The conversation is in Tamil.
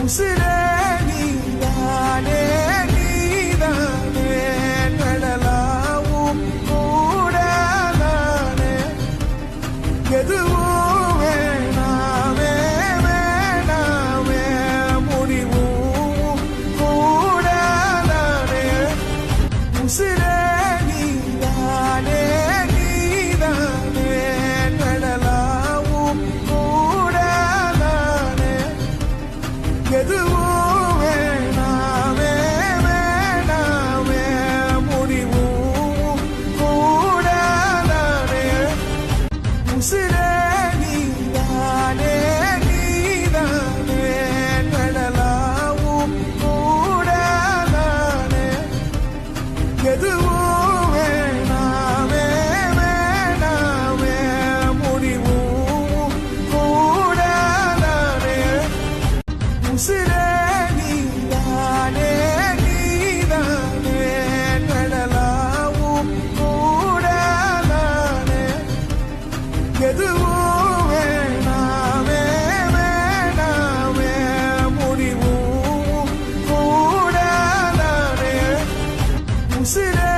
உசிரே நீதானே நீதானே கடலாவும் கூட நானே எதுவும் வேணாமே வேணாமே முடிவும் கூட நானே உசிரே நீதானே நீதானே கடலாவும் கூட நானே எதுவும் வேணாமே வேணாமே முடிவும் கூட நானே உசிரே நீதானே நீதானே கடலாவும் கூட நானே எதுவும் வேணாமே வேணாமே முடிவும் கூட நானே உசிரே நீதானே நீதானே கடலாவும் கூட நானே எதுவும் வேணாமே வேணாமே முடிவும் கூட நானே உசிரே